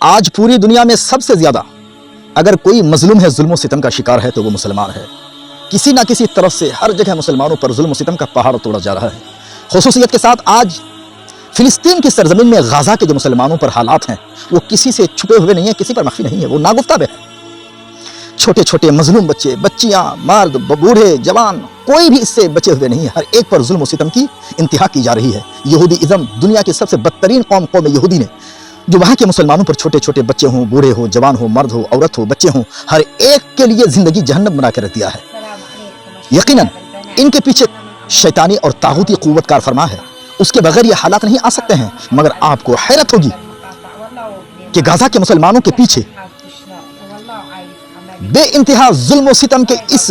आज पूरी दुनिया में सबसे ज़्यादा अगर कोई मजलूम है, जुल्म सितम का शिकार है, तो वो मुसलमान है। किसी ना किसी तरफ से हर जगह मुसलमानों पर जुल्म सितम का पहाड़ तोड़ा जा रहा है। खुसूसियत के साथ आज फिलिस्तीन की सरजमीन में गाज़ा के जो मुसलमानों पर हालात हैं वो किसी से छुपे हुए नहीं है, किसी पर मख्फी नहीं है, वो नागुफ्ता है। छोटे छोटे मजलूम बच्चे, बच्चियां, मर्द, बूढ़े, जवान, कोई भी इससे बचे हुए नहीं है। हर एक पर जुल्म सितम की इंतहा की जा रही है। यहूदी इज़्म, दुनिया की सबसे बदतरीन कौम यहूदी ने, जो वहाँ के मुसलमानों पर छोटे छोटे बच्चे हों, बूढ़े हो, जवान हो, मर्द हो, औरत हो, बच्चे हों, हर एक के लिए ज़िंदगी जहन्नम बना के रख दिया है। यकीनन इनके पीछे शैतानी और तागूती क़ुव्वत कार फरमा है, उसके बगैर ये हालात नहीं आ सकते हैं। मगर आपको हैरत होगी कि गाज़ा के मुसलमानों के पीछे बे इंतहा जुल्म सितम के इस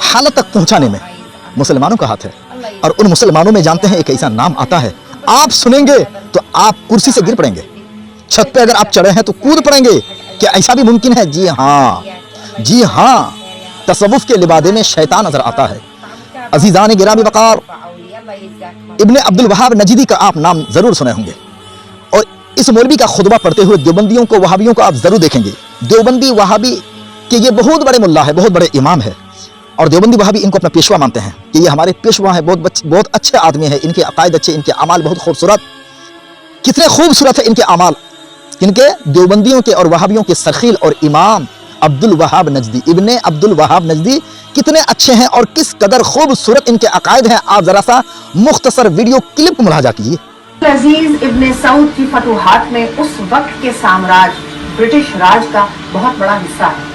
हालत तक पहुंचाने में मुसलमानों का हाथ है। और उन मुसलमानों में जानते हैं एक ऐसा नाम आता है, आप सुनेंगे तो आप कुर्सी से गिर पड़ेंगे, छत पे अगर आप चढ़े हैं तो कूद पड़ेंगे। क्या ऐसा भी मुमकिन है? जी हाँ, तसव्वुफ के लिबादे में शैतान नजर आता है। अजीजान गिरामी वकार, इब्ने अब्दुल वहाब नजदी का आप नाम जरूर सुने होंगे, और इस मौलवी का खुतबा पढ़ते हुए देवबंदियों को, वहाबियों को आप जरूर देखेंगे। देवबंदी वहाबी कि ये बहुत बड़े मुल्ला है, बहुत बड़े इमाम है, और देवबंदी वहाबी इनको अपना पेशवा मानते हैं कि ये हमारे पेशवा है, बहुत अच्छे आदमी है, इनके अकायद अच्छे, इनके अमाल बहुत खूबसूरत। कितने खूबसूरत है इनके अमाल, इनके देवबंदियों के और वहाबियों के सरखील और इमाम अब्दुल वहाब नजदी, इब्ने अब्दुल वहाब नजदी कितने अच्छे हैं और किस कदर खूबसूरत इनके अकायद हैं। आप जरा सा मुख्तसर वीडियो क्लिप को मुलाजा कीजिए। अजीज इब्ने सऊद की फतूहात में उस वक्त के साम्राज्य ब्रिटिश राज का बहुत बड़ा हिस्सा है।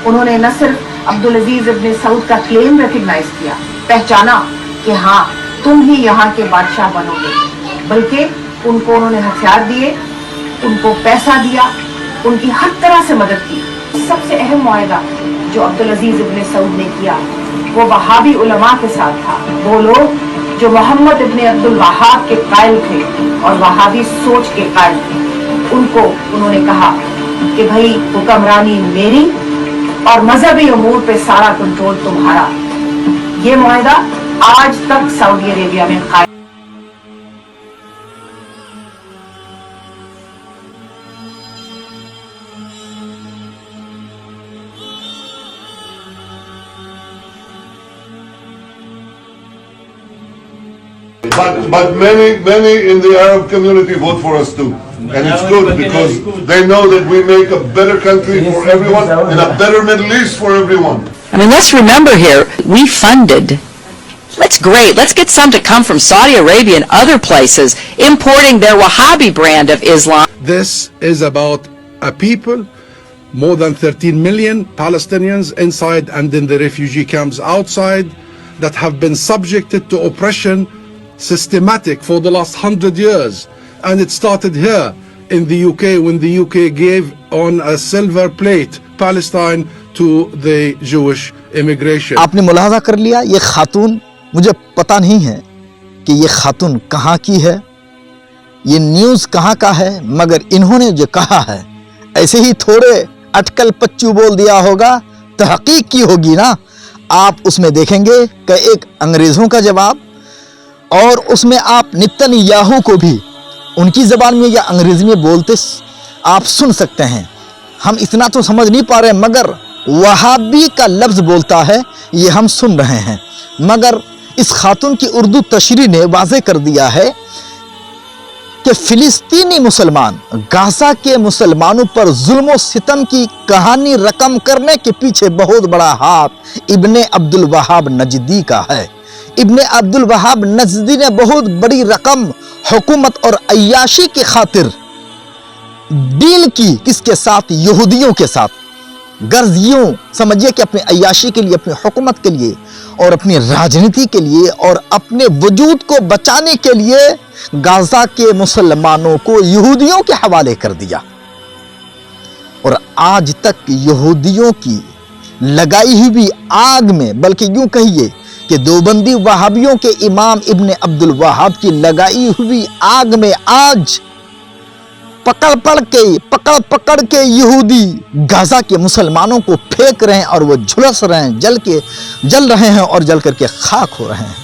उन्होंने न सिर्फ अब्दुल अजीज इब्ने सऊद का क्लेम रिकग्नाइज किया, पहचाना कि हाँ तुम ही यहाँ के बादशाह बनोगे, बल्कि उनको उन्होंने हथियार दिए, उनको पैसा दिया, उनकी हर तरह से मदद की। सबसे अहम मुआहदा जो अब्दुल अजीज इब्ने सऊद ने किया वो वहाबी उलमा के साथ था। वो लोग जो मोहम्मद इब्ने अब्दुल वहाब के कायल थे और वहाबी सोच के कायल थे, उनको उन्होंने कहा कि भाई हुक्मरानी मेरी और मजहबी अमूर पे सारा कंट्रोल तुम्हारा। ये मुआहदा आज तक सऊदी अरेबिया में कायम। But many in the Arab community vote for us too, and it's good because they know that we make a better country for everyone and a better Middle East for everyone. I mean, let's remember here, we funded. That's great. Let's get some to come from Saudi Arabia and other places, importing their Wahhabi brand of Islam. This is about a people, more than 13 million Palestinians inside and in the refugee camps outside, that have been subjected to oppression systematic for the last 100 years. And it started here in the UK when the UK gave on a silver plate Palestine to the Jewish immigration. आपने मुलाहाजा कर लिया, ये खातून, मुझे पता नहीं है कि ये खातून कहाँ की है, ये न्यूज़ कहाँ का है, मगर इन्होंने जो कहा है ऐसे ही थोड़े अटकल पच्चू बोल दिया होगा, तहकीक की होगी ना। आप उसमें देखेंगे कि एक अंग्रेज़ों का जवाब, और उसमें आप नेतन्याहू को भी उनकी ज़बान में या अंग्रेज़ी में बोलते आप सुन सकते हैं। हम इतना तो समझ नहीं पा रहे, मगर वहाबी का लफ्ज़ बोलता है, ये हम सुन रहे हैं। मगर इस खातून की उर्दू तशरीह ने वाज़े कर दिया है कि फ़िलिस्तीनी मुसलमान गाज़ा के मुसलमानों पर जुल्म सितम की कहानी रकम करने के पीछे बहुत बड़ा हाथ इब्ने अब्दुल वहाब नजदी का है। इब्ने अब्दुल वहाब नजदी ने बहुत बड़ी रकम हुकूमत और अय्याशी की खातिर डील की, किसके साथ? यहूदियों के साथ। गर्ज यूं समझिए कि अपने अय्याशी के लिए, अपनी हुकूमत के लिए और अपनी राजनीति के लिए और अपने वजूद को बचाने के लिए गाज़ा के मुसलमानों को यहूदियों के हवाले कर दिया। और आज तक यहूदियों की लगाई हुई आग में, बल्कि यूं कहिए कि देवबंदी वहाबियों के इमाम इब्ने अब्दुल वहाब की लगाई हुई आग में आज पकड़ पकड़ के यहूदी गाज़ा के मुसलमानों को फेंक रहे हैं और वो झुलस रहे हैं, जल रहे हैं और जल करके खाक हो रहे हैं।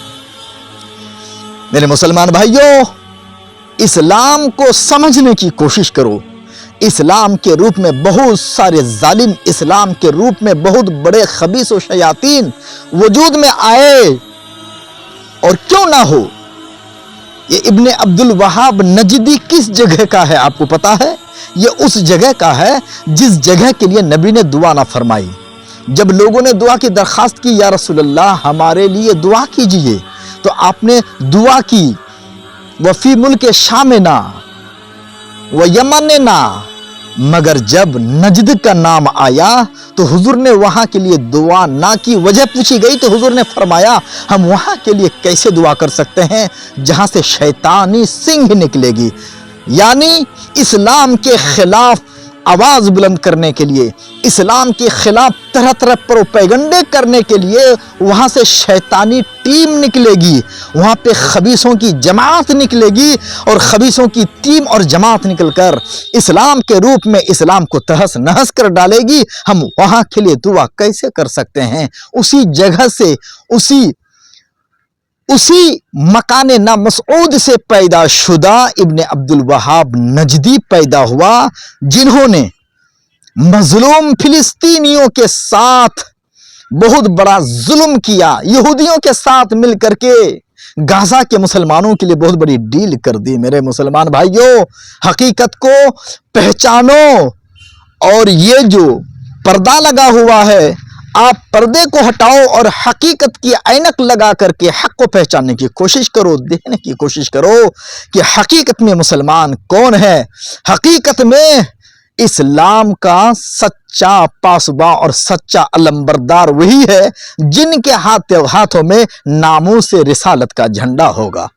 मेरे मुसलमान भाइयों, इस्लाम को समझने की कोशिश करो, اسلام کے روپ میں بہت سارے ظالم، اسلام کے روپ میں بہت بڑے خبیث و شیاطین وجود میں آئے، اور کیوں نہ ہو۔ یہ ابن عبد الوہاب نجدی کس جگہ کا ہے آپ کو پتا ہے؟ یہ اس جگہ کا ہے جس جگہ کے لیے نبی نے دعا نہ فرمائی۔ جب لوگوں نے دعا کی درخواست کی، یا رسول اللہ ہمارے لیے دعا کیجئے، تو آپ نے دعا کی، وفی ملک شام نا و یمن نا، مگر جب نجد کا نام آیا تو حضور نے وہاں کے لیے دعا نہ کی۔ وجہ پوچھی گئی تو حضور نے فرمایا ہم وہاں کے لیے کیسے دعا کر سکتے ہیں جہاں سے شیطانی سنگھ نکلے گی، یعنی اسلام کے خلاف آواز بلند کرنے کے لیے، اسلام کے خلاف طرح طرح پروپیگنڈے کرنے کے لیے وہاں سے شیطانی ٹیم نکلے گی، وہاں پہ خبیثوں کی جماعت نکلے گی، اور خبیثوں کی ٹیم اور جماعت نکل کر اسلام کے روپ میں اسلام کو تہس نہس کر ڈالے گی۔ ہم وہاں کے لیے دعا کیسے کر سکتے ہیں؟ اسی جگہ سے، اسی مکان نامسعود سے پیدا شدہ ابن عبد الوہاب نجدی پیدا ہوا، جنہوں نے مظلوم فلسطینیوں کے ساتھ بہت بڑا ظلم کیا، یہودیوں کے ساتھ مل کر کے غزہ کے مسلمانوں کے لیے بہت بڑی ڈیل کر دی۔ میرے مسلمان بھائیوں، حقیقت کو پہچانو، اور یہ جو پردہ لگا ہوا ہے، آپ پردے کو ہٹاؤ اور حقیقت کی عینک لگا کر کے حق کو پہچاننے کی کوشش کرو، دیکھنے کی کوشش کرو کہ حقیقت میں مسلمان کون ہے۔ حقیقت میں اسلام کا سچا پاسباں اور سچا علمبردار وہی ہے جن کے ہاتھوں میں ناموس رسالت کا جھنڈا ہوگا۔